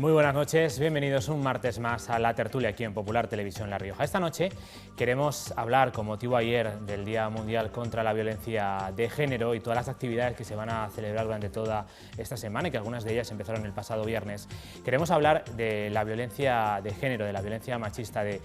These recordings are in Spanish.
Muy buenas noches, bienvenidos un martes más a la tertulia aquí en Popular Televisión La Rioja. Esta noche queremos hablar, con motivo ayer del Día Mundial contra la Violencia de Género y todas las actividades que se van a celebrar durante toda esta semana y que algunas de ellas empezaron el pasado viernes. Queremos hablar de la violencia de género, de la violencia machista, de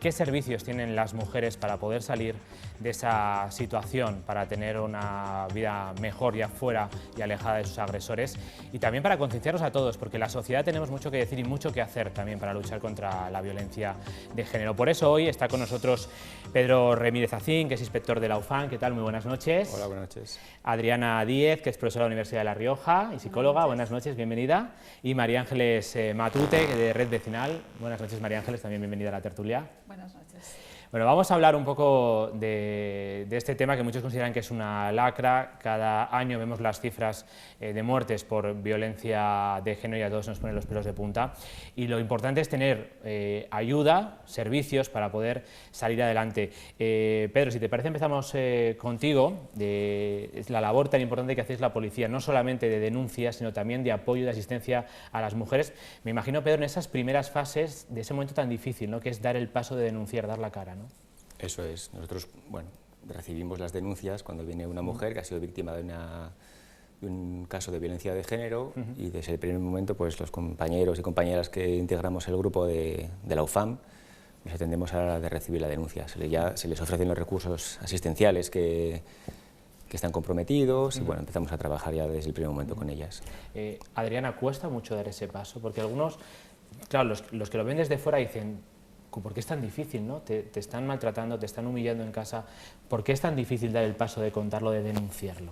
qué servicios tienen las mujeres para poder salir de esa situación, para tener una vida mejor ya fuera y alejada de sus agresores, y también para concienciarnos a todos, porque la sociedad tenemos mucho que decir y mucho que hacer también para luchar contra la violencia de género. Por eso hoy está con nosotros Pedro Remírez Acín, que es inspector de la UFAM. ¿Qué tal? Muy buenas noches. Hola, buenas noches. Adriana Díez, que es profesora de la Universidad de La Rioja y psicóloga. Buenas noches, bienvenida. Y María Ángeles Matute, de Red Vecinal. Buenas noches, María Ángeles, también bienvenida a la tertulia. Buenas noches. Bueno, vamos a hablar un poco de este tema que muchos consideran que es una lacra. Cada año vemos las cifras de muertes por violencia de género y a todos nos ponen los pelos de punta. Y lo importante es tener ayuda, servicios para poder salir adelante. Pedro, si te parece, empezamos contigo. Es la labor tan importante que hacéis la policía, no solamente de denuncias, sino también de apoyo y de asistencia a las mujeres. Me imagino, Pedro, en esas primeras fases de ese momento tan difícil, ¿no?, que es dar el paso de denunciar, dar la cara, ¿no? Eso es. Nosotros, bueno, recibimos las denuncias cuando viene una mujer que ha sido víctima de un caso de violencia de género y desde el primer momento pues los compañeros y compañeras que integramos el grupo de la UFAM les atendemos a la hora de recibir la denuncia. Se les ofrecen los recursos asistenciales que están comprometidos y bueno, empezamos a trabajar ya desde el primer momento con ellas. Adriana, ¿cuesta mucho dar ese paso? Porque algunos, claro, los que lo ven desde fuera dicen: ¿por qué es tan difícil, no? Te están maltratando, te están humillando en casa. ¿Por qué es tan difícil dar el paso de contarlo, de denunciarlo?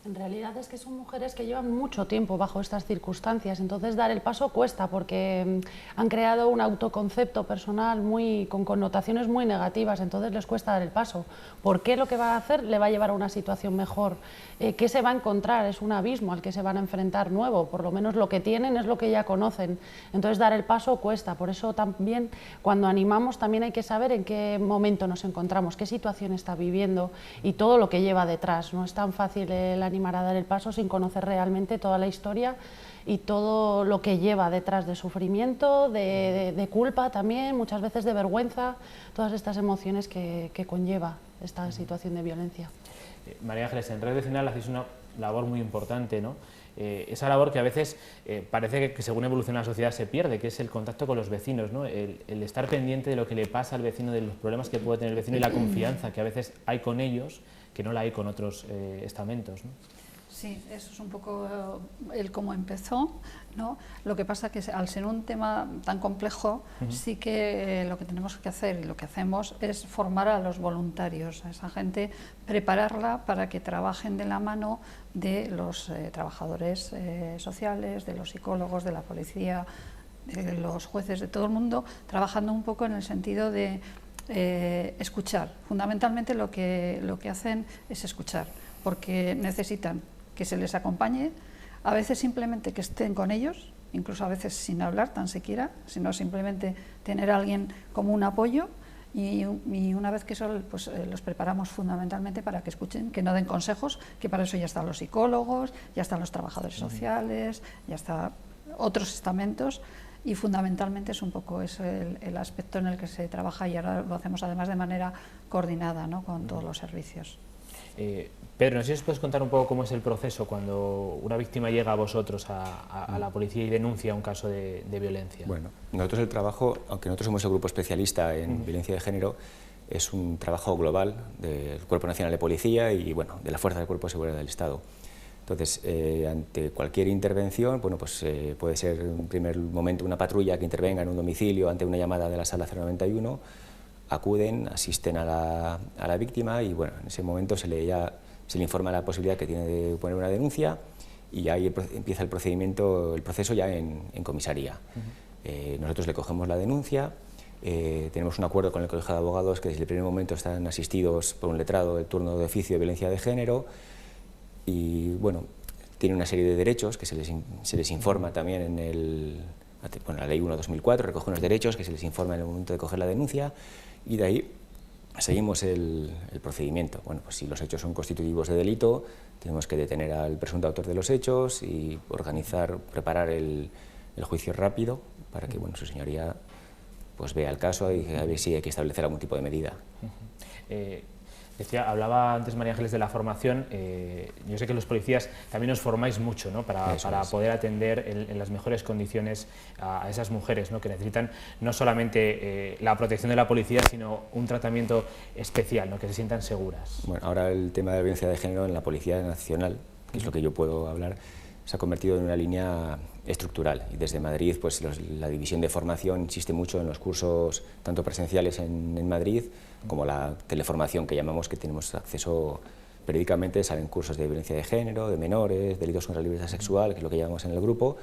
En realidad es que son mujeres que llevan mucho tiempo bajo estas circunstancias, entonces dar el paso cuesta porque han creado un autoconcepto personal con connotaciones muy negativas, entonces les cuesta dar el paso. ¿Por qué lo que va a hacer le va a llevar a una situación mejor? ¿Qué se va a encontrar? Es un abismo al que se van a enfrentar nuevo, por lo menos lo que tienen es lo que ya conocen, entonces dar el paso cuesta. Por eso también cuando animamos también hay que saber en qué momento nos encontramos, qué situación está viviendo y todo lo que lleva detrás. No es tan fácil animar a dar el paso sin conocer realmente toda la historia y todo lo que lleva detrás de sufrimiento, de culpa también, muchas veces de vergüenza, todas estas emociones que conlleva esta situación de violencia. María Ángeles, en Red Vecinal hacéis una labor muy importante, ¿no? Esa labor que a veces parece que según evoluciona la sociedad se pierde, que es el contacto con los vecinos, ¿no? El estar pendiente de lo que le pasa al vecino, de los problemas que puede tener el vecino y la confianza que a veces hay con ellos que no la hay con otros estamentos, ¿no? Sí, eso es un poco el cómo empezó, ¿no? Lo que pasa que al ser un tema tan complejo, sí que lo que tenemos que hacer y lo que hacemos es formar a los voluntarios, a esa gente, prepararla para que trabajen de la mano de los trabajadores sociales, de los psicólogos, de la policía, de los jueces, de todo el mundo, trabajando un poco en el sentido de escuchar. Fundamentalmente lo que hacen es escuchar, porque necesitan que se les acompañe, a veces simplemente que estén con ellos, incluso a veces sin hablar tan siquiera, sino simplemente tener a alguien como un apoyo y una vez que eso pues, los preparamos fundamentalmente para que escuchen, que no den consejos, que para eso ya están los psicólogos, ya están los trabajadores sociales, ya están otros estamentos. Y fundamentalmente es un poco el aspecto en el que se trabaja y ahora lo hacemos además de manera coordinada, ¿no?, con todos los servicios. Pedro, no sé si os puedes contar un poco cómo es el proceso cuando una víctima llega a vosotros, a la policía y denuncia un caso de violencia. Bueno, nosotros el trabajo, aunque nosotros somos el grupo especialista en violencia de género, es un trabajo global del Cuerpo Nacional de Policía y bueno, de la Fuerza del Cuerpo de Seguridad del Estado. Entonces, ante cualquier intervención, bueno, pues puede ser en un primer momento una patrulla que intervenga en un domicilio ante una llamada de la sala 091, acuden, asisten a la víctima y bueno, en ese momento se le informa la posibilidad que tiene de poner una denuncia y ahí empieza el proceso ya en comisaría. Nosotros le cogemos la denuncia, tenemos un acuerdo con el Colegio de Abogados que desde el primer momento están asistidos por un letrado del turno de oficio de violencia de género y bueno, tiene una serie de derechos que se les informa también en la Ley 1/2004, recoge unos derechos que se les informa en el momento de coger la denuncia y de ahí seguimos el procedimiento. Bueno, pues si los hechos son constitutivos de delito, tenemos que detener al presunto autor de los hechos y preparar el el juicio rápido para que, bueno, su señoría pues vea el caso y a ver si hay que establecer algún tipo de medida. Hablaba antes María Ángeles de la formación. Yo sé que los policías también os formáis mucho, ¿no?, para poder atender en las mejores condiciones a esas mujeres, ¿no?, que necesitan no solamente la protección de la policía, sino un tratamiento especial, ¿no?, que se sientan seguras. Bueno, ahora el tema de la violencia de género en la Policía Nacional, que es lo que yo puedo hablar, se ha convertido en una línea estructural, y desde Madrid pues la división de formación insiste mucho en los cursos tanto presenciales en Madrid como la teleformación que llamamos, que tenemos acceso periódicamente, salen cursos de violencia de género, de menores, delitos contra la libertad sexual, que es lo que llamamos en el grupo,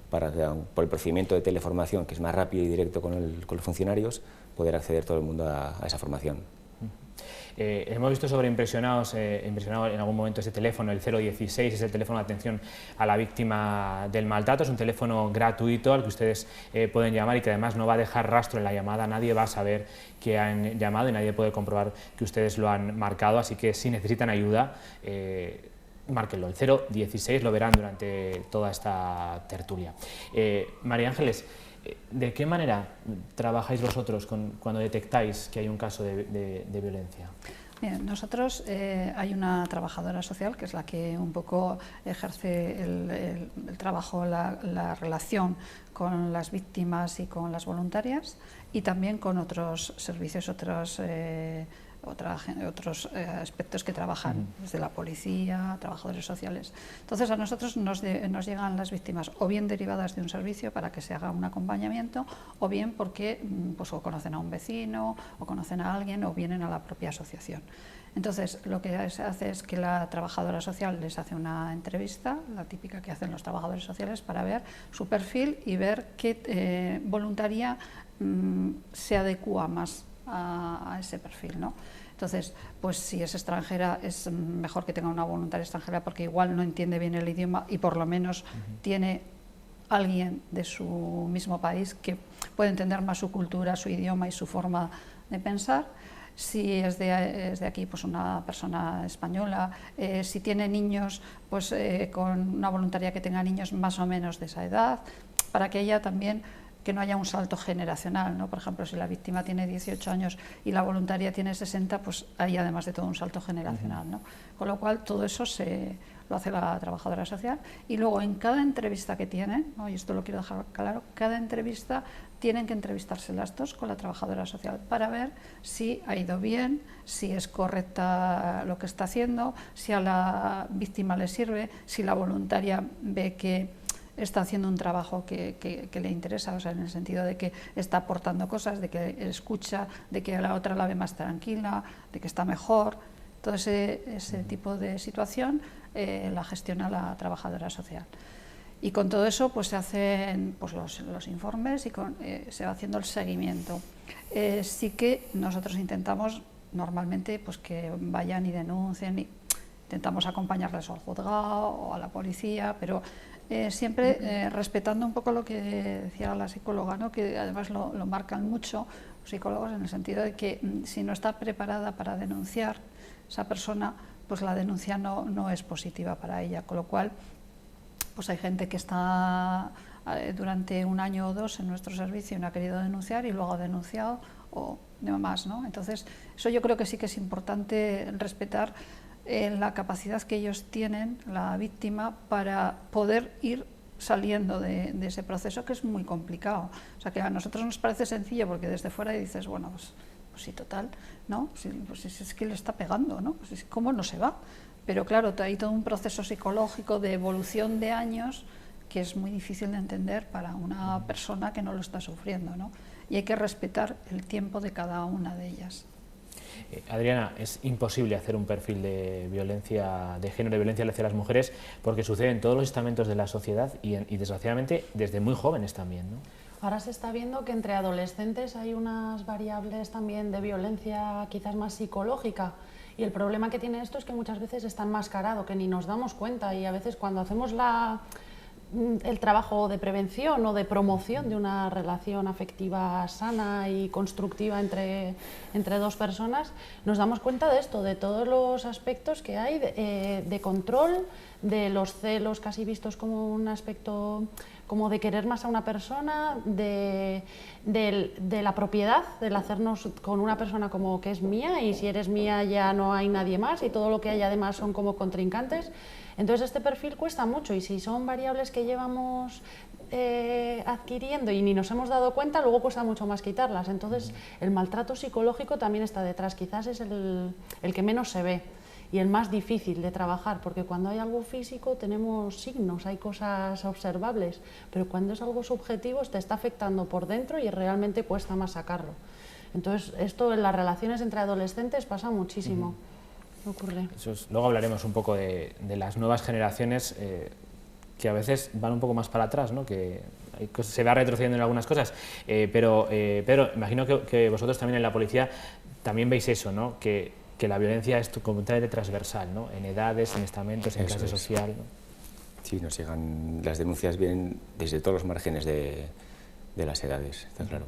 para por el procedimiento de teleformación, que es más rápido y directo con los funcionarios, poder acceder todo el mundo a esa formación. Hemos visto impresionado en algún momento ese teléfono, el 016, es el teléfono de atención a la víctima del maltrato, es un teléfono gratuito al que ustedes pueden llamar y que además no va a dejar rastro en la llamada, nadie va a saber que han llamado y nadie puede comprobar que ustedes lo han marcado, así que si necesitan ayuda, márquenlo, el 016, lo verán durante toda esta tertulia. María Ángeles, ¿de qué manera trabajáis vosotros cuando detectáis que hay un caso de violencia? Bien, nosotros hay una trabajadora social que es la que un poco ejerce el trabajo, la relación con las víctimas y con las voluntarias, y también con otros servicios, otros aspectos que trabajan, desde la policía, trabajadores sociales. Entonces a nosotros nos llegan las víctimas o bien derivadas de un servicio para que se haga un acompañamiento, o bien porque pues, o conocen a un vecino, o conocen a alguien, o vienen a la propia asociación. Entonces lo que se hace es que la trabajadora social les hace una entrevista, la típica que hacen los trabajadores sociales, para ver su perfil y ver qué voluntaria se adecua más a ese perfil, ¿no? Entonces, pues si es extranjera, es mejor que tenga una voluntaria extranjera, porque igual no entiende bien el idioma y por lo menos tiene alguien de su mismo país que puede entender más su cultura, su idioma y su forma de pensar. Si es de aquí, pues una persona española. Si tiene niños, pues con una voluntaria que tenga niños más o menos de esa edad, para que ella también, que no haya un salto generacional, ¿no? Por ejemplo, si la víctima tiene 18 años y la voluntaria tiene 60, pues hay además de todo un salto generacional, ¿no? Con lo cual todo eso lo hace la trabajadora social, y luego en cada entrevista que tienen, ¿no?, y esto lo quiero dejar claro, cada entrevista tienen que entrevistarse las dos con la trabajadora social para ver si ha ido bien, si es correcta lo que está haciendo, si a la víctima le sirve, si la voluntaria ve que está haciendo un trabajo que le interesa, o sea, en el sentido de que está aportando cosas, de que escucha, de que a la otra la ve más tranquila, de que está mejor. Todo ese tipo de situación la gestiona la trabajadora social. Y con todo eso pues se hacen pues, los informes y se va haciendo el seguimiento. Sí que nosotros intentamos normalmente pues, que vayan y denuncien, intentamos acompañarles al juzgado o a la policía, pero siempre respetando un poco lo que decía la psicóloga, ¿no?, que además lo marcan mucho los psicólogos, en el sentido de que si no está preparada para denunciar esa persona, pues la denuncia no es positiva para ella, con lo cual pues hay gente que está durante un año o dos en nuestro servicio y no ha querido denunciar y luego ha denunciado o no más, ¿no? Entonces eso yo creo que sí que es importante respetar la capacidad que ellos tienen, la víctima, para poder ir saliendo de ese proceso, que es muy complicado. O sea, que a nosotros nos parece sencillo porque desde fuera dices, bueno, pues sí, total, ¿no? Pues es que le está pegando, ¿no? Pues ¿cómo no se va? Pero claro, hay todo un proceso psicológico de evolución de años que es muy difícil de entender para una persona que no lo está sufriendo, ¿no? Y hay que respetar el tiempo de cada una de ellas. Adriana, es imposible hacer un perfil de violencia de género, de violencia hacia las mujeres, porque sucede en todos los estamentos de la sociedad y desgraciadamente desde muy jóvenes también, ¿no? Ahora se está viendo que entre adolescentes hay unas variables también de violencia quizás más psicológica, y el problema que tiene esto es que muchas veces está enmascarado, que ni nos damos cuenta, y a veces cuando hacemos el trabajo de prevención o de promoción de una relación afectiva sana y constructiva entre dos personas, nos damos cuenta de esto, de todos los aspectos que hay de control, de los celos casi vistos como un aspecto como de querer más a una persona, de la propiedad, del hacernos con una persona como que es mía, y si eres mía ya no hay nadie más y todo lo que hay además son como contrincantes. Entonces este perfil cuesta mucho, y si son variables que llevamos adquiriendo y ni nos hemos dado cuenta, luego cuesta mucho más quitarlas. Entonces el maltrato psicológico también está detrás, quizás es el que menos se ve y el más difícil de trabajar, porque cuando hay algo físico tenemos signos, hay cosas observables, pero cuando es algo subjetivo te está afectando por dentro y realmente cuesta más sacarlo. Entonces esto en las relaciones entre adolescentes pasa muchísimo. Ocurre. Luego hablaremos un poco de las nuevas generaciones que a veces van un poco más para atrás, ¿no? Que se va retrocediendo en algunas cosas, pero imagino que vosotros también en la policía también veis eso, ¿no? Que la violencia es completamente transversal, ¿no? En edades, en estamentos, en clase social, ¿no? Sí, nos llegan, las denuncias vienen desde todos los márgenes de las edades, está claro.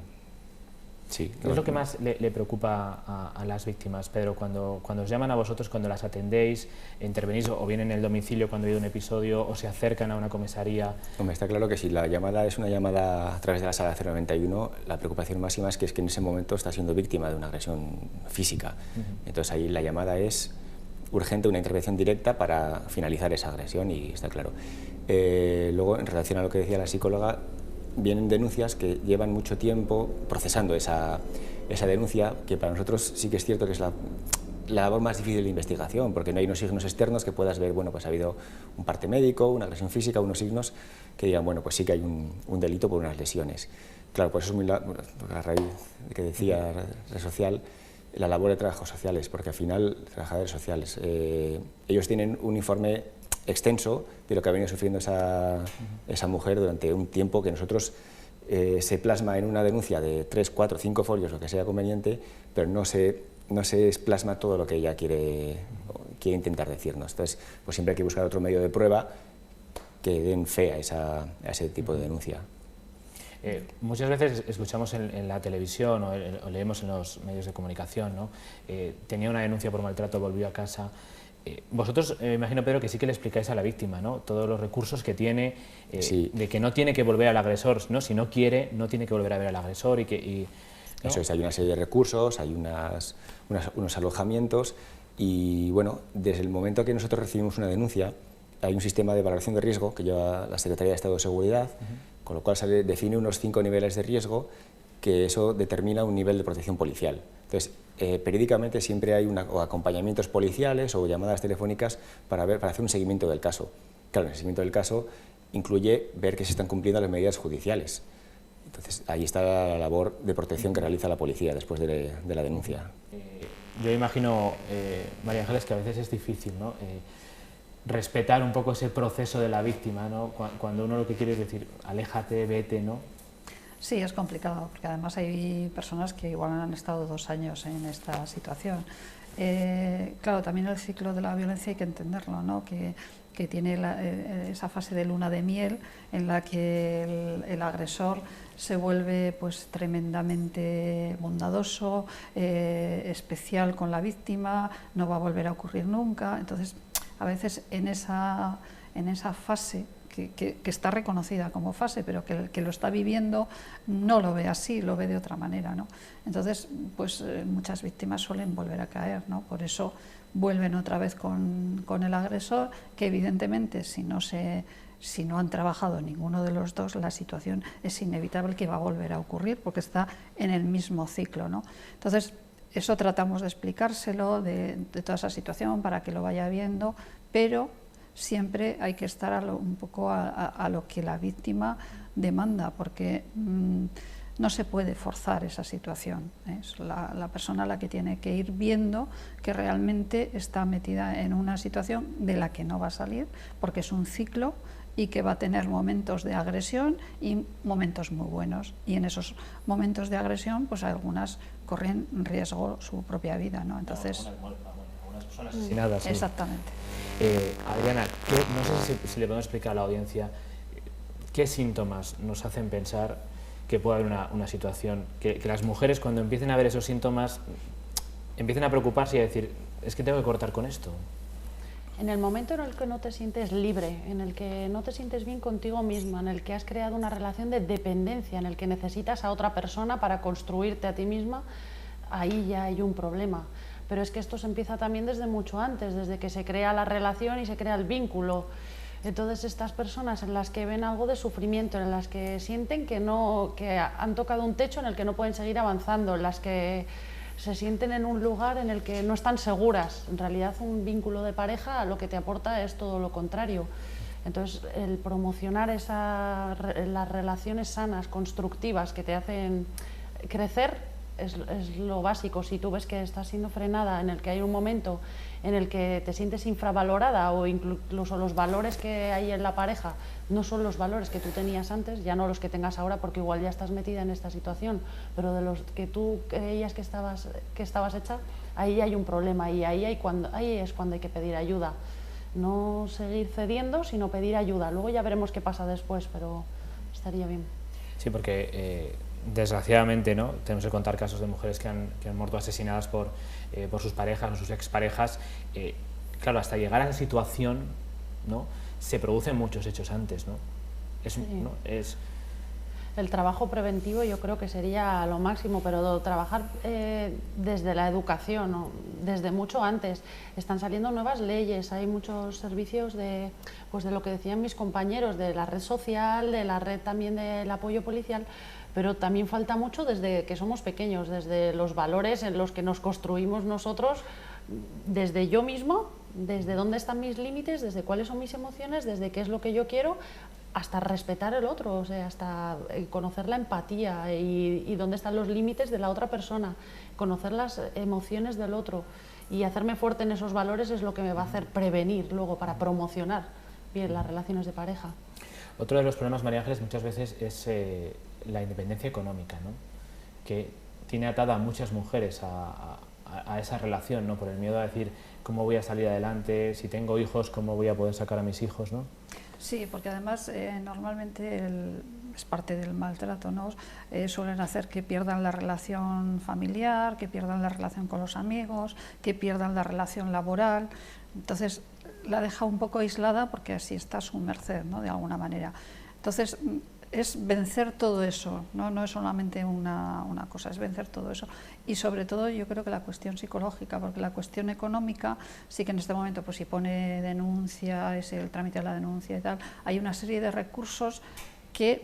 Sí, ¿Qué es lo que más le preocupa a las víctimas, Pedro, cuando os llaman a vosotros, cuando las atendéis, intervenís o vienen en el domicilio cuando hay un episodio o se acercan a una comisaría? Hombre, está claro que si la llamada es una llamada a través de la sala 091, la preocupación máxima es que en ese momento está siendo víctima de una agresión física. Entonces ahí la llamada es urgente, una intervención directa para finalizar esa agresión, y está claro. Luego, en relación a lo que decía la psicóloga, vienen denuncias que llevan mucho tiempo procesando esa denuncia, que para nosotros sí que es cierto que es la labor más difícil de investigación, porque no hay unos signos externos que puedas ver, bueno, pues ha habido un parte médico, una agresión física, unos signos que digan, bueno, pues sí que hay un delito por unas lesiones. Claro, por eso es muy a raíz de que decía Red Social, la labor de trabajos sociales, porque al final, trabajadores sociales, ellos tienen un informe extenso de lo que ha venido sufriendo esa mujer durante un tiempo que nosotros se plasma en una denuncia de 3, 4, 5 folios, lo que sea conveniente, pero no se plasma todo lo que ella quiere intentar decirnos. Entonces, pues siempre hay que buscar otro medio de prueba que den fe a ese tipo de denuncia. Muchas veces escuchamos en la televisión o leemos en los medios de comunicación, ¿no? Tenía una denuncia por maltrato, volvió a casa. Vosotros, me imagino, Pedro, que sí que le explicáis a la víctima, ¿no? Todos los recursos que tiene, sí. De que no tiene que volver al agresor, ¿no? Si no quiere, no tiene que volver a ver al agresor. ¿No? Eso es, hay una serie de recursos, hay unos alojamientos, y bueno, desde el momento que nosotros recibimos una denuncia, hay un sistema de valoración de riesgo que lleva la Secretaría de Estado de Seguridad, con lo cual define unos 5 niveles de riesgo, que eso determina un nivel de protección policial. Entonces, periódicamente siempre hay o acompañamientos policiales o llamadas telefónicas para hacer un seguimiento del caso. Claro, el seguimiento del caso incluye ver que se están cumpliendo las medidas judiciales. Entonces, ahí está la labor de protección que realiza la policía después de la denuncia. Yo imagino, María Ángeles, que a veces es difícil, ¿no? Respetar un poco ese proceso de la víctima, ¿no? Cuando uno lo que quiere es decir, aléjate, vete, ¿no? Sí, es complicado, porque además hay personas que igual han estado 2 años en esta situación. Claro, también el ciclo de la violencia hay que entenderlo, ¿no? Que tiene esa fase de luna de miel en la que el agresor se vuelve pues tremendamente bondadoso, especial con la víctima, no va a volver a ocurrir nunca. Entonces, a veces en esa fase que está reconocida como fase, pero que lo está viviendo no lo ve así, lo ve de otra manera, ¿no? Entonces, pues muchas víctimas suelen volver a caer, ¿no? Por eso vuelven otra vez con el agresor, que evidentemente si no han trabajado ninguno de los dos, la situación es inevitable que va a volver a ocurrir porque está en el mismo ciclo, ¿no? Entonces, eso tratamos de explicárselo, de toda esa situación para que lo vaya viendo, pero siempre hay que estar un poco a lo que la víctima demanda, porque no se puede forzar esa situación. Es la persona la que tiene que ir viendo que realmente está metida en una situación de la que no va a salir, porque es un ciclo y que va a tener momentos de agresión y momentos muy buenos. Y en esos momentos de agresión, pues algunas corren riesgo su propia vida, ¿no? Entonces, algunas personas asesinadas. Exactamente. Adriana, no sé si le podemos explicar a la audiencia ¿qué síntomas nos hacen pensar que puede haber una situación, que las mujeres cuando empiecen a ver esos síntomas empiecen a preocuparse y a decir, es que tengo que cortar con esto? En el momento en el que no te sientes libre, en el que no te sientes bien contigo misma, en el que has creado una relación de dependencia, en el que necesitas a otra persona para construirte a ti misma, ahí ya hay un problema. Pero es que esto se empieza también desde mucho antes, desde que se crea la relación y se crea el vínculo. Entonces estas personas en las que ven algo de sufrimiento, en las que sienten que han tocado un techo en el que no pueden seguir avanzando, en las que se sienten en un lugar en el que no están seguras. En realidad un vínculo de pareja lo que te aporta es todo lo contrario. Entonces el promocionar las relaciones sanas, constructivas, que te hacen crecer, es lo básico. Si tú ves que estás siendo frenada, en el que hay un momento en el que te sientes infravalorada o incluso los valores que hay en la pareja no son los valores que tú tenías antes, ya no los que tengas ahora porque igual ya estás metida en esta situación, pero de los que tú creías que estabas hecha, ahí hay un problema y ahí es cuando hay que pedir ayuda. No seguir cediendo, sino pedir ayuda. Luego ya veremos qué pasa después, pero estaría bien. Sí, porque desgraciadamente, ¿no?, tenemos que contar casos de mujeres que han muerto asesinadas por sus parejas o sus exparejas. Claro, hasta llegar a esa situación, ¿no?, se producen muchos hechos antes, ¿no? Sí. ¿no? El trabajo preventivo yo creo que sería lo máximo, pero trabajar desde la educación, ¿no?, desde mucho antes. Están saliendo nuevas leyes, hay muchos servicios de lo que decían mis compañeros, de la red social, de la red también del apoyo policial, pero también falta mucho desde que somos pequeños, desde los valores en los que nos construimos nosotros, desde yo mismo, desde dónde están mis límites, desde cuáles son mis emociones, desde qué es lo que yo quiero, hasta respetar el otro, o sea, hasta conocer la empatía y dónde están los límites de la otra persona, conocer las emociones del otro y hacerme fuerte en esos valores es lo que me va a hacer prevenir luego para promocionar bien las relaciones de pareja. Otro de los problemas, María Ángeles, muchas veces es la independencia económica, ¿no?, que tiene atada a muchas mujeres a esa relación, ¿no?, por el miedo a decir cómo voy a salir adelante, si tengo hijos, cómo voy a poder sacar a mis hijos, ¿no? Sí, porque además normalmente es parte del maltrato, ¿no? Suelen hacer que pierdan la relación familiar, que pierdan la relación con los amigos, que pierdan la relación laboral. Entonces la deja un poco aislada porque así está a su merced, ¿no?, de alguna manera. Entonces es vencer todo eso, no es solamente una cosa, es vencer todo eso. Y sobre todo yo creo que la cuestión psicológica, porque la cuestión económica sí que en este momento, pues si pone denuncia, es el trámite de la denuncia y tal, hay una serie de recursos que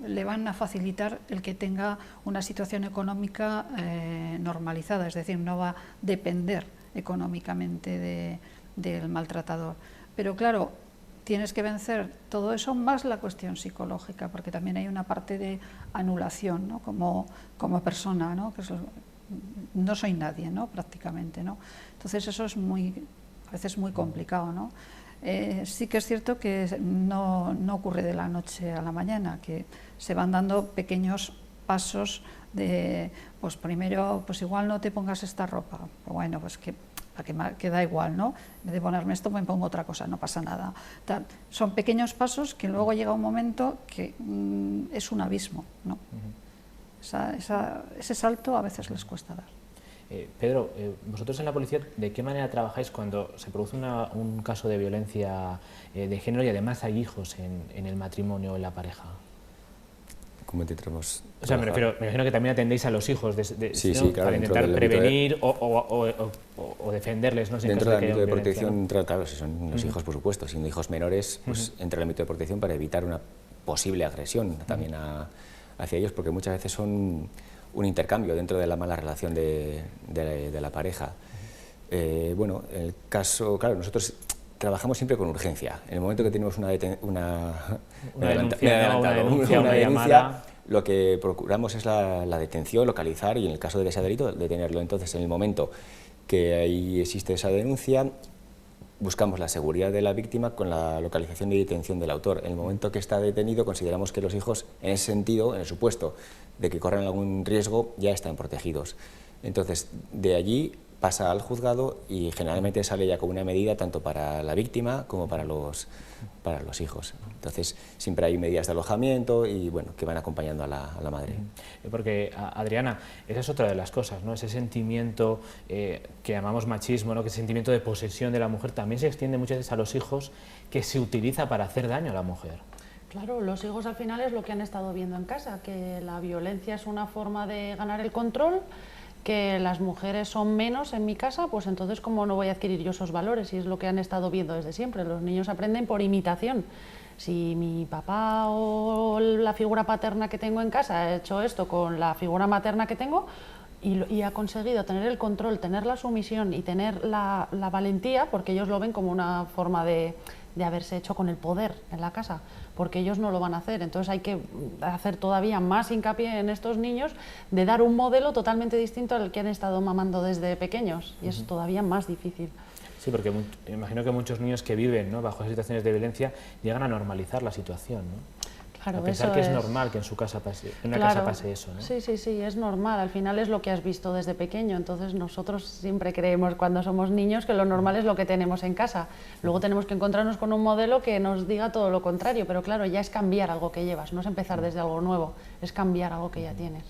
le van a facilitar el que tenga una situación económica normalizada, es decir, no va a depender económicamente del maltratador. Pero claro, tienes que vencer todo eso más la cuestión psicológica, porque también hay una parte de anulación, ¿no?, como persona, ¿no?, que no soy nadie, ¿no?, prácticamente, ¿no? Entonces eso es a veces muy complicado, ¿no? Sí que es cierto que no ocurre de la noche a la mañana, que se van dando pequeños pasos de, pues primero, pues igual no te pongas esta ropa, bueno, pues que da igual, ¿no? En vez de ponerme esto, me pongo otra cosa, no pasa nada. Son pequeños pasos que luego llega un momento que es un abismo, ¿no? Ese salto a veces les cuesta dar. Pedro, vosotros en la policía, ¿de qué manera trabajáis cuando se produce un caso de violencia de género y además hay hijos en el matrimonio o en la pareja? ¿Cómo intentamos O sea, me imagino que también atendéis a los hijos sí, ¿no?, claro, para intentar prevenir o defenderles, ¿no? Dentro del ámbito de protección, claro, si son los hijos, por supuesto, siendo hijos menores, pues entra el ámbito de protección para evitar una posible agresión también hacia ellos, porque muchas veces son un intercambio dentro de la mala relación de la pareja. Bueno, el caso, claro, nosotros trabajamos siempre con urgencia. En el momento que tenemos una denuncia, lo que procuramos es la detención, localizar y en el caso de que sea delito, detenerlo. Entonces, en el momento que ahí existe esa denuncia, buscamos la seguridad de la víctima con la localización y detención del autor. En el momento que está detenido, consideramos que los hijos, en ese sentido, en el supuesto de que corran algún riesgo, ya están protegidos. Entonces, de allí pasa al juzgado y generalmente sale ya como una medida tanto para la víctima como para los hijos. Entonces siempre hay medidas de alojamiento y bueno, que van acompañando a la madre. Porque, Adriana, esa es otra de las cosas, ¿no? Ese sentimiento que llamamos machismo, ¿no? Que ese sentimiento de posesión de la mujer también se extiende muchas veces a los hijos, que se utiliza para hacer daño a la mujer. Claro, los hijos al final es lo que han estado viendo en casa, que la violencia es una forma de ganar el control, que las mujeres son menos en mi casa, pues entonces ¿cómo no voy a adquirir yo esos valores? Y es lo que han estado viendo desde siempre. Los niños aprenden por imitación. Si mi papá o la figura paterna que tengo en casa ha hecho esto con la figura materna que tengo y ha conseguido tener el control, tener la sumisión y tener la valentía, porque ellos lo ven como una forma de haberse hecho con el poder en la casa, porque ellos no lo van a hacer. Entonces hay que hacer todavía más hincapié en estos niños de dar un modelo totalmente distinto al que han estado mamando desde pequeños, y es todavía más difícil. Sí, porque imagino que muchos niños que viven, ¿no?, bajo situaciones de violencia llegan a normalizar la situación, ¿no? Claro, a pensar que es normal que en su casa pase, en una casa pase eso, ¿no? Sí, sí, sí, es normal. Al final es lo que has visto desde pequeño. Entonces nosotros siempre creemos cuando somos niños que lo normal es lo que tenemos en casa. Luego tenemos que encontrarnos con un modelo que nos diga todo lo contrario. Pero claro, ya es cambiar algo que llevas, no es empezar desde algo nuevo, es cambiar algo que ya tienes.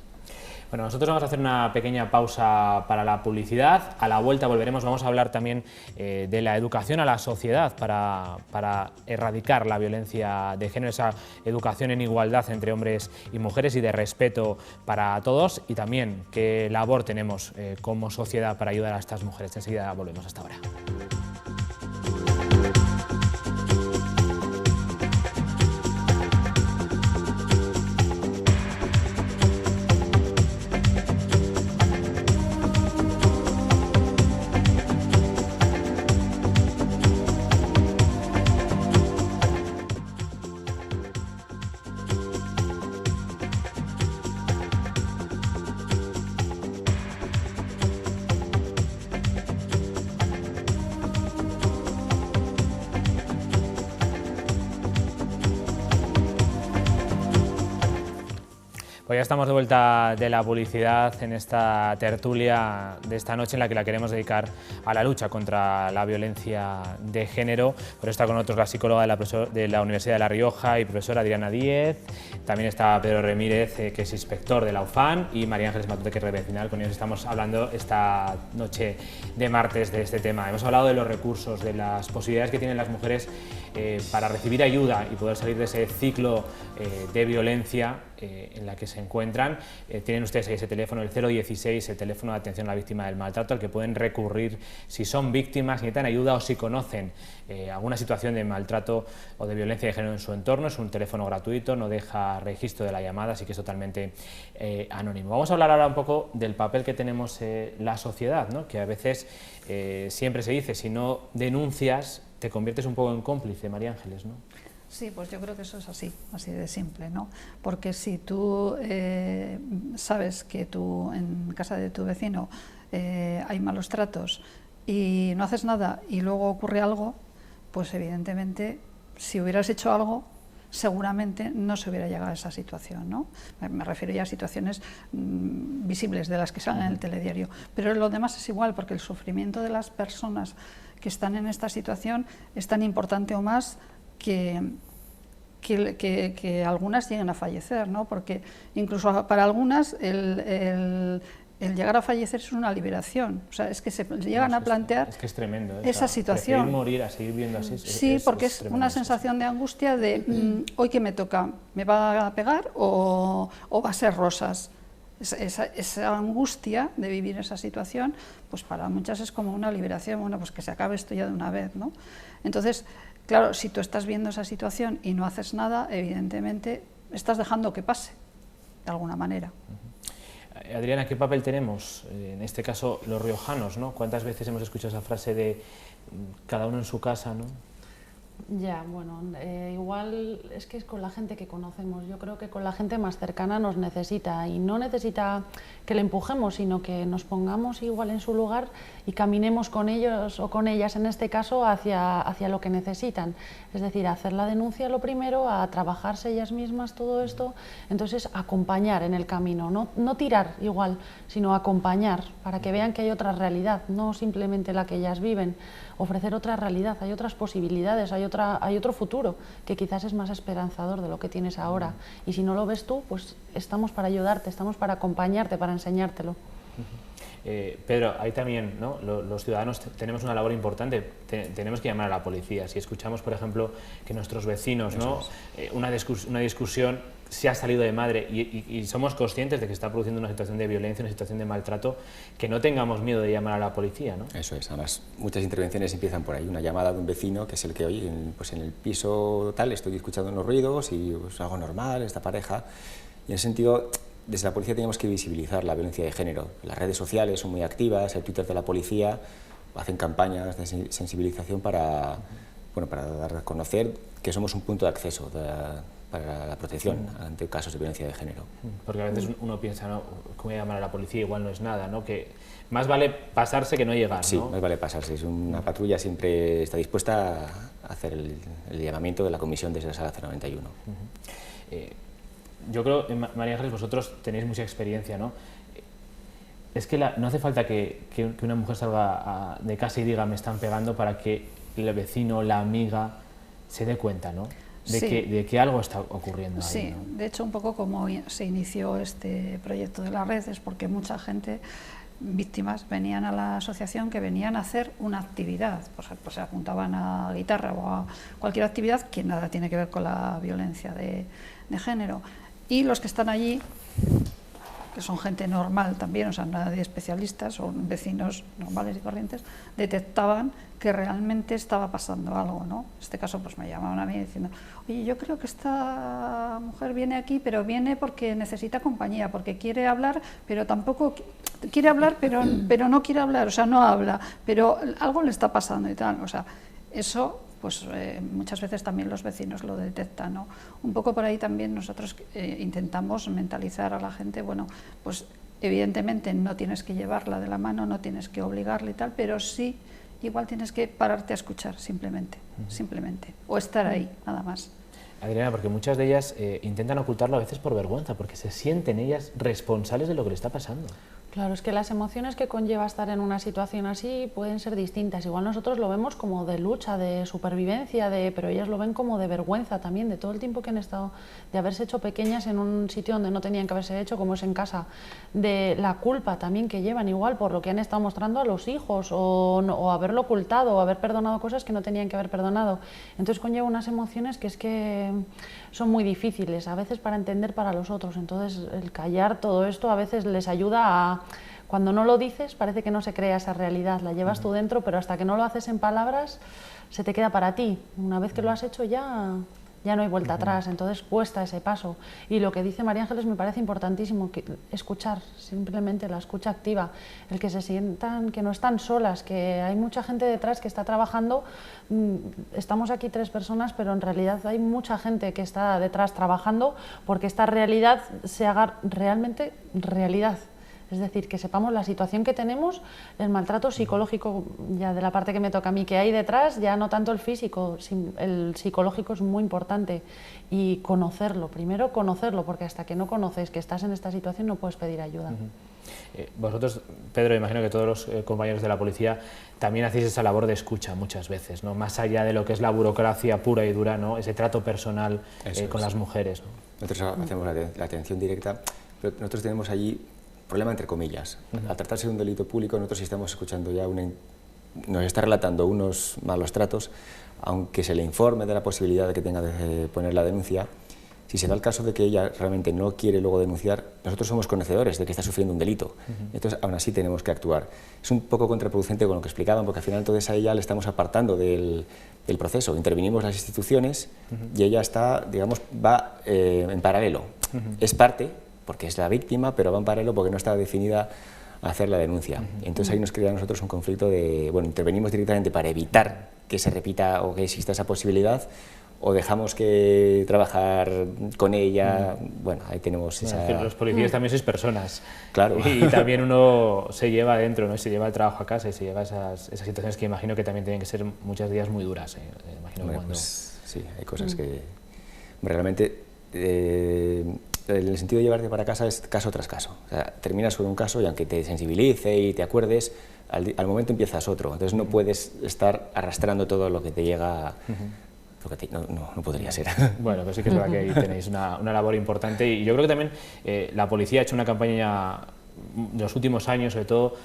Bueno, nosotros vamos a hacer una pequeña pausa para la publicidad. A la vuelta volveremos, vamos a hablar también de la educación a la sociedad para erradicar la violencia de género, esa educación en igualdad entre hombres y mujeres y de respeto para todos, y también qué labor tenemos como sociedad para ayudar a estas mujeres. Enseguida volvemos, hasta ahora. Pues ya estamos de vuelta de la publicidad en esta tertulia de esta noche en la que la queremos dedicar a la lucha contra la violencia de género. Por eso está con nosotros la psicóloga de la Universidad de La Rioja y profesora Adriana Díez. También está Pedro Remírez, que es inspector de la UFAN, y María Ángeles Matute, que es vecinal. Con ellos estamos hablando esta noche de martes de este tema. Hemos hablado de los recursos, de las posibilidades que tienen las mujeres para recibir ayuda y poder salir de ese ciclo de violencia en la que se encuentran. Tienen ustedes ahí ese teléfono, el 016, el teléfono de atención a la víctima del maltrato, al que pueden recurrir si son víctimas, si necesitan ayuda o si conocen alguna situación de maltrato o de violencia de género en su entorno. Es un teléfono gratuito, no deja registro de la llamada, así que es totalmente anónimo. Vamos a hablar ahora un poco del papel que tenemos la sociedad, ¿no? Que a veces siempre se dice, si no denuncias, te conviertes un poco en cómplice, María Ángeles, ¿no? Sí, pues yo creo que eso es así de simple, ¿no? Porque si tú sabes que en casa de tu vecino hay malos tratos y no haces nada y luego ocurre algo, pues evidentemente si hubieras hecho algo seguramente no se hubiera llegado a esa situación, ¿no? Me refiero ya a situaciones visibles de las que salen en el telediario, pero lo demás es igual, porque el sufrimiento de las personas que están en esta situación es tan importante o más que algunas lleguen a fallecer, ¿no? Porque incluso para algunas el llegar a fallecer es una liberación, o sea, es que se llegan a plantear es que es tremendo, esa situación. Preferir morir a seguir viendo así. Sí, porque es una sensación de angustia de hoy que me toca, ¿me va a pegar o va a ser rosas? Esa angustia de vivir esa situación, pues para muchas es como una liberación, bueno, pues que se acabe esto ya de una vez, ¿no? Entonces, claro, si tú estás viendo esa situación y no haces nada, evidentemente estás dejando que pase, de alguna manera. Adriana, ¿qué papel tenemos? En este caso, los riojanos, ¿no? ¿Cuántas veces hemos escuchado esa frase de cada uno en su casa, ¿no? Ya, bueno, igual es que es con la gente que conocemos. Yo creo que con la gente más cercana nos necesita, y no necesita que le empujemos, sino que nos pongamos igual en su lugar y caminemos con ellos o con ellas, en este caso, hacia lo que necesitan. Es decir, hacer la denuncia lo primero, a trabajarse ellas mismas todo esto, entonces acompañar en el camino, no tirar igual, sino acompañar para que vean que hay otra realidad, no simplemente la que ellas viven, ofrecer otra realidad, hay otras posibilidades, hay otro futuro que quizás es más esperanzador de lo que tienes ahora, y si no lo ves tú, pues estamos para ayudarte, estamos para acompañarte, para enseñártelo. Pedro, ahí también, ¿no? Los ciudadanos tenemos una labor importante, tenemos que llamar a la policía. Si escuchamos, por ejemplo, que nuestros vecinos, ¿no? Una discusión se ha salido de madre y somos conscientes de que está produciendo una situación de violencia, una situación de maltrato, que no tengamos miedo de llamar a la policía, ¿no? Eso es, además muchas intervenciones empiezan por ahí, una llamada de un vecino que es el que, oye, pues en el piso tal estoy escuchando unos ruidos y pues algo normal, esta pareja, y en ese sentido desde la policía tenemos que visibilizar la violencia de género. Las redes sociales son muy activas, el Twitter de la policía, hacen campañas de sensibilización para dar a conocer que somos un punto de acceso para la protección ante casos de violencia de género. Porque a veces uno piensa, ¿no? ¿Cómo voy a llamar a la policía? Igual no es nada, ¿no? Que más vale pasarse que no llegar, ¿no? Sí, más vale pasarse. Es una patrulla siempre está dispuesta a hacer el llamamiento de la comisión desde la sala 091. Yo creo, María Ángeles, vosotros tenéis mucha experiencia, ¿no? Es que no hace falta que una mujer salga de casa y diga me están pegando para que el vecino, la amiga, se dé cuenta, ¿no? De que algo está ocurriendo ahí, sí, ¿no? De hecho, un poco como se inició este proyecto de la red es porque mucha gente, víctimas, venían a la asociación, que venían a hacer una actividad, pues se apuntaban a guitarra o a cualquier actividad que nada tiene que ver con la violencia de género. Y los que están allí, que son gente normal también, o sea, nada de especialistas, son vecinos normales y corrientes, detectaban que realmente estaba pasando algo, ¿no? En este caso, pues me llamaban a mí diciendo, oye, yo creo que esta mujer viene aquí, pero viene porque necesita compañía, porque quiere hablar, pero tampoco quiere hablar, pero no quiere hablar, o sea, no habla, pero algo le está pasando y tal, o sea, eso pues muchas veces también los vecinos lo detectan, ¿no? Un poco por ahí también nosotros intentamos mentalizar a la gente, bueno, pues evidentemente no tienes que llevarla de la mano, no tienes que obligarle y tal, pero sí, igual tienes que pararte a escuchar simplemente, o estar ahí, nada más. Adriana, porque muchas de ellas intentan ocultarlo a veces por vergüenza, porque se sienten ellas responsables de lo que le está pasando. Claro, es que las emociones que conlleva estar en una situación así pueden ser distintas. Igual nosotros lo vemos como de lucha, de supervivencia, pero ellas lo ven como de vergüenza también, de todo el tiempo que han estado, de haberse hecho pequeñas en un sitio donde no tenían que haberse hecho, como es en casa, de la culpa también que llevan igual por lo que han estado mostrando a los hijos, o haberlo ocultado, o haber perdonado cosas que no tenían que haber perdonado. Entonces conlleva unas emociones que es que son muy difíciles, a veces para entender para los otros. Entonces el callar todo esto a veces les ayuda a... Cuando no lo dices parece que no se crea esa realidad, la llevas tú dentro, pero hasta que no lo haces en palabras se te queda para ti. Una vez que lo has hecho ya no hay vuelta atrás, entonces cuesta ese paso. Y lo que dice María Ángeles me parece importantísimo, que escuchar, simplemente la escucha activa, el que se sientan que no están solas, que hay mucha gente detrás que está trabajando. Estamos aquí 3 personas, pero en realidad hay mucha gente que está detrás trabajando porque esta realidad se haga realmente realidad. Es decir, que sepamos la situación que tenemos, el maltrato psicológico, ya de la parte que me toca a mí, que hay detrás, ya no tanto el físico, el psicológico es muy importante. Y conocerlo, primero conocerlo, porque hasta que no conoces que estás en esta situación no puedes pedir ayuda. Vosotros, Pedro, imagino que todos los compañeros de la policía también hacéis esa labor de escucha muchas veces, ¿no? Más allá de lo que es la burocracia pura y dura, ¿no? Ese trato personal con las mujeres, ¿no? Nosotros hacemos la atención directa, pero nosotros tenemos allí problema entre comillas. Al tratarse de un delito público, nosotros estamos escuchando ya nos está relatando unos malos tratos, aunque se le informe de la posibilidad de que tenga de poner la denuncia. Si se da el caso de que ella realmente no quiere luego denunciar, nosotros somos conocedores de que está sufriendo un delito. Entonces, aún así tenemos que actuar. Es un poco contraproducente con lo que explicaban, porque al final entonces a ella le estamos apartando del proceso. Intervinimos las instituciones y ella está, digamos, va en paralelo. Es parte, porque es la víctima, pero va en paralelo porque no está definida a hacer la denuncia. Entonces ahí nos crea a nosotros un conflicto de, bueno, intervenimos directamente para evitar que se repita o que exista esa posibilidad, o dejamos que trabajar con ella. Bueno, ahí tenemos esa... Los policías también sois personas. Claro. Y también uno se lleva adentro, ¿no? Se lleva el trabajo a casa y se lleva esas situaciones que imagino que también tienen que ser muchos días muy duras. Imagino Bueno, cuando... pues, sí, hay cosas que realmente, en el sentido de llevarte para casa es caso tras caso. O sea, terminas con un caso y aunque te sensibilice y te acuerdes, al momento empiezas otro. Entonces no puedes estar arrastrando todo lo que te llega... No podría ser. Bueno, pues sí que es verdad que ahí tenéis una labor importante, y yo creo que también la policía ha hecho una campaña en los últimos años, sobre todo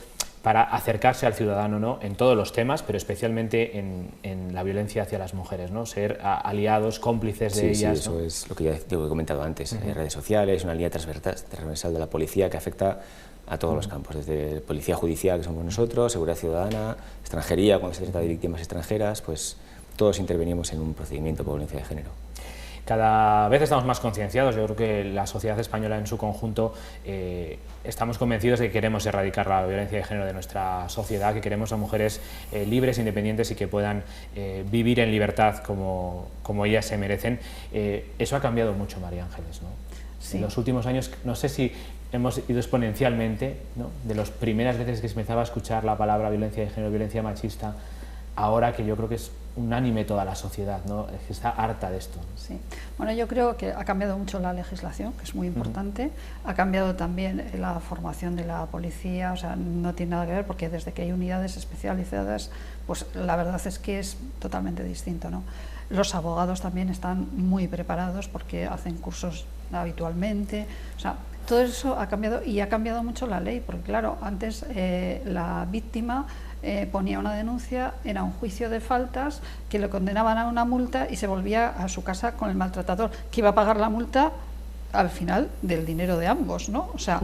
para acercarse al ciudadano, ¿no? En todos los temas, pero especialmente en la violencia hacia las mujeres, ¿no? Ser aliados, cómplices de ellas. Sí, eso es lo que ya he comentado antes. Redes sociales, una línea transversal de la policía que afecta a todos los campos, desde policía judicial, que somos nosotros, seguridad ciudadana, extranjería, cuando se trata de víctimas extranjeras, pues todos intervenimos en un procedimiento por violencia de género. Cada vez estamos más concienciados. Yo creo que la sociedad española en su conjunto estamos convencidos de que queremos erradicar la violencia de género de nuestra sociedad, que queremos a mujeres libres, independientes y que puedan vivir en libertad como ellas se merecen. Eso ha cambiado mucho, María Ángeles, ¿no? Sí. En los últimos años, no sé si hemos ido exponencialmente, ¿no? De las primeras veces que se empezaba a escuchar la palabra violencia de género, violencia machista, ahora que yo creo que es unánime toda la sociedad, ¿no? Es que está harta de esto. Sí. Bueno, yo creo que ha cambiado mucho la legislación, que es muy importante. Ha cambiado también la formación de la policía, o sea, no tiene nada que ver, porque desde que hay unidades especializadas, pues la verdad es que es totalmente distinto, ¿no? Los abogados también están muy preparados porque hacen cursos habitualmente, o sea, todo eso ha cambiado, y ha cambiado mucho la ley, porque claro, antes la víctima ponía una denuncia, era un juicio de faltas, que le condenaban a una multa y se volvía a su casa con el maltratador, que iba a pagar la multa al final del dinero de ambos, ¿no? O sea,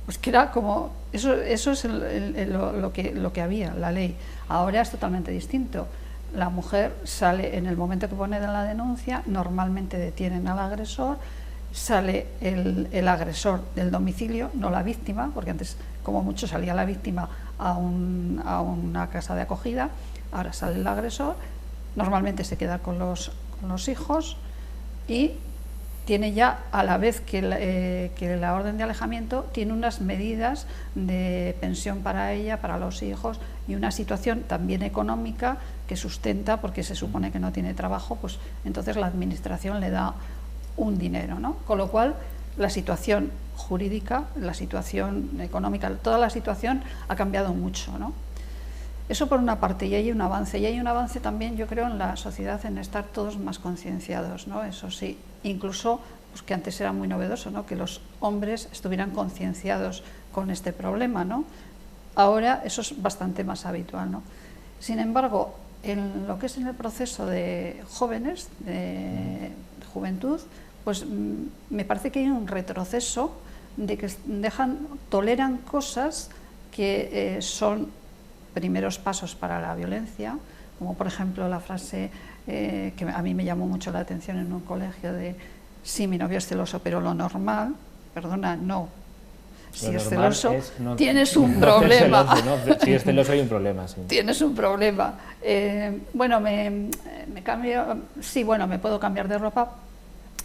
pues que era como, eso es lo que había, la ley. Ahora es totalmente distinto. La mujer sale, en el momento que pone la denuncia, normalmente detienen al agresor, sale el agresor del domicilio, no la víctima, porque antes como mucho salía la víctima a una casa de acogida, ahora sale el agresor, normalmente se queda con los hijos y tiene ya, a la vez que la orden de alejamiento, tiene unas medidas de pensión para ella, para los hijos, y una situación también económica que sustenta, porque se supone que no tiene trabajo, pues entonces la administración le da un dinero, ¿no? Con lo cual la situación jurídica, la situación económica, toda la situación ha cambiado mucho, ¿no? Eso por una parte, y hay un avance también, yo creo, en la sociedad, en estar todos más concienciados, ¿no? Eso sí, incluso pues, que antes era muy novedoso, ¿no? Que los hombres estuvieran concienciados con este problema, ¿no? Ahora eso es bastante más habitual, ¿no? Sin embargo, en lo que es en el proceso de jóvenes, de juventud, pues me parece que hay un retroceso de que toleran cosas que son primeros pasos para la violencia, como por ejemplo la frase que a mí me llamó mucho la atención en un colegio de sí, mi novio es celoso, pero lo normal, perdona, no. Si es celoso, tienes un problema. Si es celoso hay un problema, sí. Tienes un problema. Bueno, me cambio, sí, bueno, me puedo cambiar de ropa,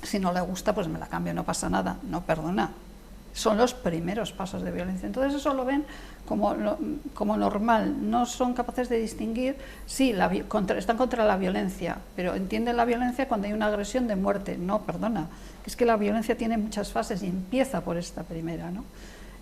si no le gusta, pues me la cambio, no pasa nada. No, perdona. Son los primeros pasos de violencia. Entonces eso lo ven como normal. No son capaces de distinguir, sí, están contra la violencia, pero entienden la violencia cuando hay una agresión de muerte. No, perdona. Es que la violencia tiene muchas fases y empieza por esta primera, ¿no?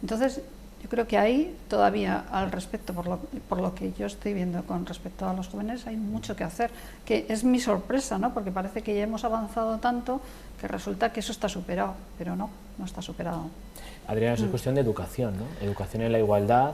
Entonces, yo creo que ahí todavía al respecto, por lo que yo estoy viendo con respecto a los jóvenes, hay mucho que hacer, que es mi sorpresa, ¿no? Porque parece que ya hemos avanzado tanto que resulta que eso está superado, pero no está superado. Adriana, eso es cuestión de educación, ¿no? Educación en la igualdad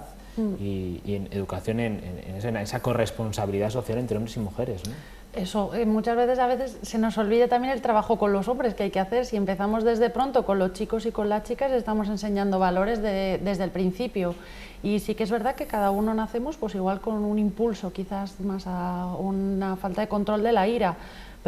y en educación en esa corresponsabilidad social entre hombres y mujeres, ¿no? Eso, muchas veces se nos olvida también el trabajo con los hombres que hay que hacer. Si empezamos desde pronto con los chicos y con las chicas, estamos enseñando valores desde el principio. Y sí que es verdad que cada uno nacemos pues igual con un impulso, quizás más a una falta de control de la ira.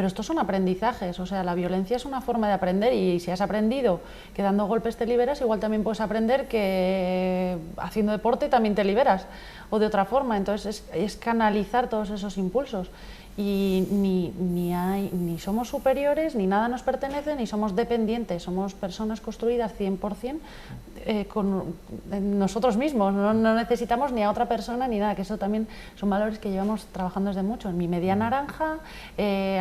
pero estos son aprendizajes, o sea, la violencia es una forma de aprender y si has aprendido que dando golpes te liberas, igual también puedes aprender que haciendo deporte también te liberas o de otra forma, entonces es canalizar todos esos impulsos. Y ni somos superiores, ni nada nos pertenece, ni somos dependientes, somos personas construidas 100% con nosotros mismos, no necesitamos ni a otra persona ni nada, que eso también son valores que llevamos trabajando desde mucho. En mi media naranja,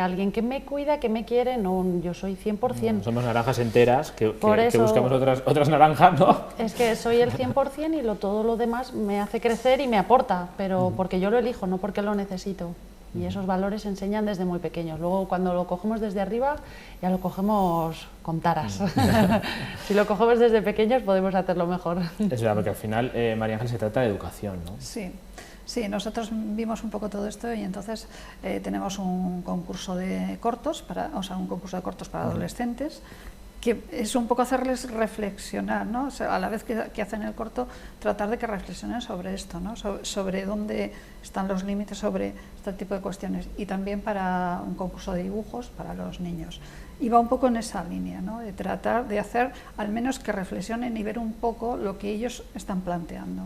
alguien que me cuida, que me quiere, no, yo soy 100%. No, somos naranjas enteras, que buscamos otras naranjas, ¿no? Es que soy el 100% y todo lo demás me hace crecer y me aporta, pero porque yo lo elijo, no porque lo necesito. Y esos valores se enseñan desde muy pequeños. Luego, cuando lo cogemos desde arriba, ya lo cogemos con taras. Si lo cogemos desde pequeños, podemos hacerlo mejor. Es verdad, porque al final, María Ángel, se trata de educación, ¿no? Sí. Sí, nosotros vimos un poco todo esto y entonces tenemos un concurso de cortos, un concurso de cortos para adolescentes, que es un poco hacerles reflexionar, ¿no? O sea, a la vez que hacen el corto, tratar de que reflexionen sobre esto, ¿no? Sobre dónde están los límites, sobre este tipo de cuestiones. Y también para un concurso de dibujos para los niños. Y va un poco en esa línea, ¿no? De tratar de hacer, al menos que reflexionen y ver un poco lo que ellos están planteando.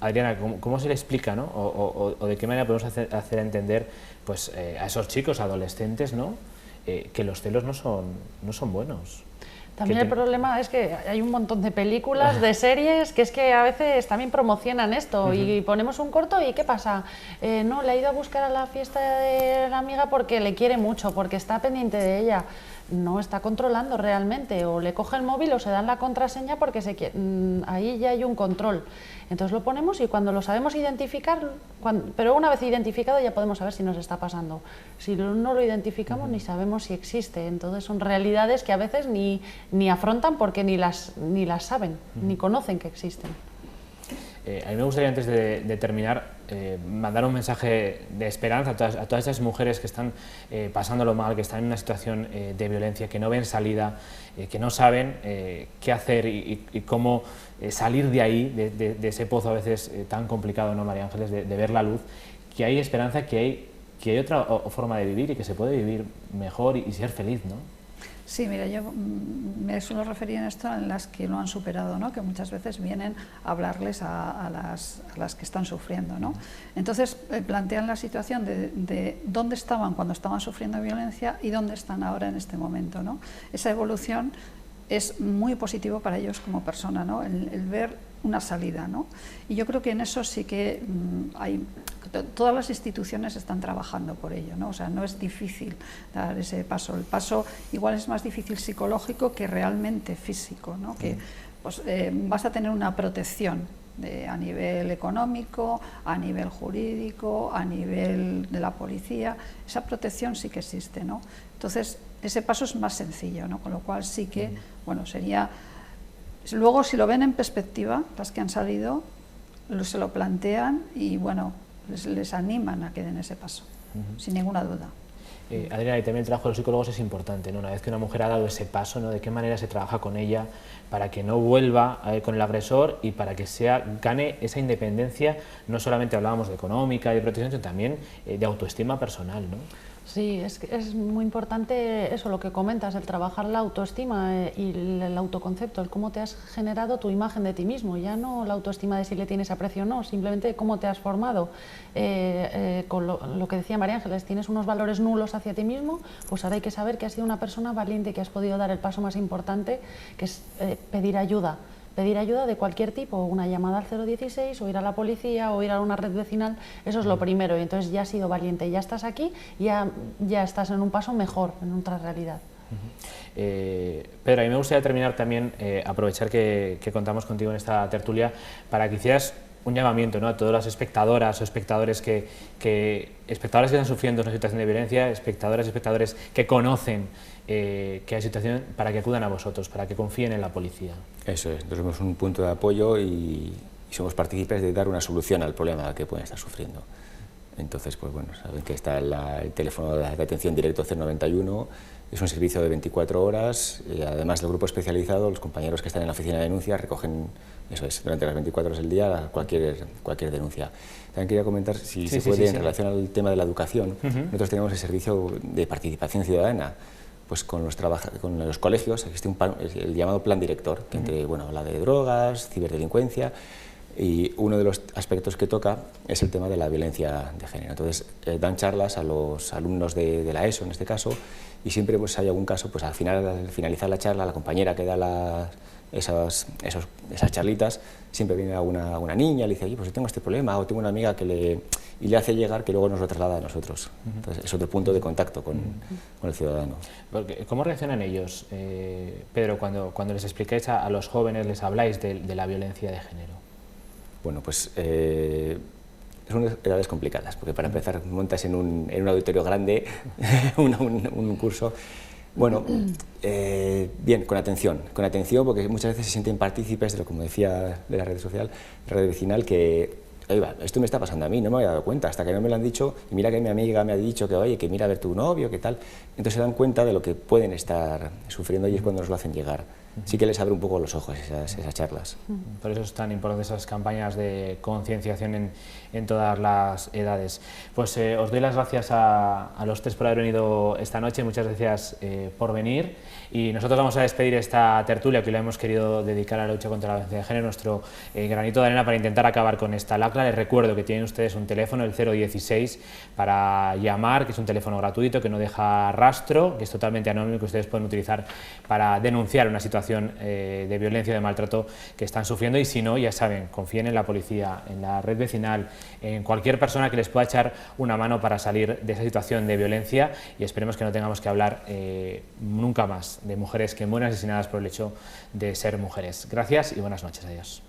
Adriana, ¿cómo se le explica, ¿no? o de qué manera podemos hacer entender pues, a esos chicos, adolescentes, ¿no? Que los celos no son buenos? También el problema es que hay un montón de películas, de series, que es que a veces también promocionan esto y ponemos un corto y ¿qué pasa? No, le ha ido a buscar a la fiesta de la amiga porque le quiere mucho, porque está pendiente de ella. No está controlando realmente, o le coge el móvil o se dan la contraseña porque ahí ya hay un control. Entonces lo ponemos y cuando lo sabemos identificar, pero una vez identificado ya podemos saber si nos está pasando. Si no lo identificamos ni sabemos si existe. Entonces son realidades que a veces ni afrontan porque ni las saben, ni conocen que existen. A mí me gustaría, antes de terminar, mandar un mensaje de esperanza a todas esas mujeres que están pasándolo mal, que están en una situación de violencia, que no ven salida, que no saben qué hacer y cómo salir de ahí, de ese pozo a veces tan complicado, ¿no, María Ángeles? De ver la luz, que hay esperanza, que hay otra forma de vivir y que se puede vivir mejor y ser feliz, ¿no? Sí, mira, yo me suelo referir en esto en las que lo han superado, ¿no? Que muchas veces vienen a hablarles a las que están sufriendo, ¿no? Entonces plantean la situación de dónde estaban cuando estaban sufriendo violencia y dónde están ahora en este momento, ¿no? Esa evolución es muy positivo para ellos como persona, ¿no? El ver una salida, ¿no? Y yo creo que en eso sí que todas las instituciones están trabajando por ello, ¿no? O sea, no es difícil dar ese paso. El paso igual es más difícil psicológico que realmente físico, ¿no? Que pues, vas a tener una protección a nivel económico, a nivel jurídico, a nivel de la policía. Esa protección sí que existe, ¿no? Entonces, ese paso es más sencillo, ¿no? Con lo cual sí que, bueno, sería... Luego, si lo ven en perspectiva, las que han salido, se lo plantean y, bueno, les animan a que den ese paso, sin ninguna duda. Adriana, y también el trabajo de los psicólogos es importante, ¿no? Una vez que una mujer ha dado ese paso, ¿no? ¿De qué manera se trabaja con ella para que no vuelva con el agresor y para que gane esa independencia? No solamente hablábamos de económica y de protección, sino también de autoestima personal, ¿no? Sí, es muy importante eso, lo que comentas, el trabajar la autoestima y el autoconcepto, el cómo te has generado tu imagen de ti mismo, ya no la autoestima de si le tienes aprecio o no, simplemente cómo te has formado. Con lo que decía María Ángeles, tienes unos valores nulos hacia ti mismo, pues ahora hay que saber que has sido una persona valiente, que has podido dar el paso más importante, que es pedir ayuda. Pedir ayuda de cualquier tipo, una llamada al 016 o ir a la policía o ir a una red vecinal, eso es lo primero, y entonces ya has sido valiente, ya estás aquí, ya estás en un paso mejor, en otra realidad. Pedro, a mí me gustaría terminar también, aprovechar que contamos contigo en esta tertulia, para que hicieras un llamamiento, ¿no? A todas las espectadoras o espectadores que están sufriendo una situación de violencia, espectadoras y espectadores que conocen que hay situación, para que acudan a vosotros, para que confíen en la policía. Eso es, nosotros somos un punto de apoyo y somos partícipes de dar una solución al problema que pueden estar sufriendo. Entonces, pues bueno, saben que está el teléfono de atención directo 091 Es un servicio de 24 horas y además del grupo especializado, los compañeros que están en la oficina de denuncia recogen, eso es, durante las 24 horas del día cualquier denuncia. También quería comentar, si se puede, en relación al tema de la educación, nosotros tenemos el servicio de participación ciudadana. Pues con los colegios existe el llamado plan director, que habla de drogas, ciberdelincuencia, y uno de los aspectos que toca es el tema de la violencia de género. Entonces dan charlas a los alumnos de la ESO, en este caso, y siempre pues hay algún caso, pues al finalizar la charla, la compañera que da esas charlitas, siempre viene una niña y le dice, oye, pues yo tengo este problema, o tengo una amiga y le hace llegar, que luego nos lo traslada a nosotros. Entonces es otro punto de contacto con el ciudadano. ¿Cómo reaccionan ellos, Pedro, cuando les explicáis a los jóvenes, les habláis de la violencia de género? Bueno, pues son edades complicadas, porque para empezar montas en un auditorio grande un curso. Bueno, bien, con atención, porque muchas veces se sienten partícipes de lo, como decía, de la red social, red vecinal, que oiga, esto me está pasando a mí, no me había dado cuenta, hasta que no me lo han dicho, y mira que mi amiga me ha dicho que, oye, que mira a ver tu novio, qué tal. Entonces se dan cuenta de lo que pueden estar sufriendo y es cuando nos lo hacen llegar. Sí que les abre un poco los ojos esas charlas. Por eso es tan importante esas campañas de concienciación en todas las edades. Pues os doy las gracias a los tres por haber venido esta noche, muchas gracias por venir, y nosotros vamos a despedir esta tertulia que la hemos querido dedicar a la lucha contra la violencia de género, nuestro granito de arena para intentar acabar con esta lacra. Les recuerdo que tienen ustedes un teléfono, el 016, para llamar, que es un teléfono gratuito, que no deja rastro, que es totalmente anónimo, que ustedes pueden utilizar para denunciar una situación de violencia o de maltrato que están sufriendo, y si no, ya saben, confíen en la policía, en la red vecinal, en cualquier persona que les pueda echar una mano para salir de esa situación de violencia, y esperemos que no tengamos que hablar nunca más de mujeres que mueren asesinadas por el hecho de ser mujeres. Gracias y buenas noches. Adiós.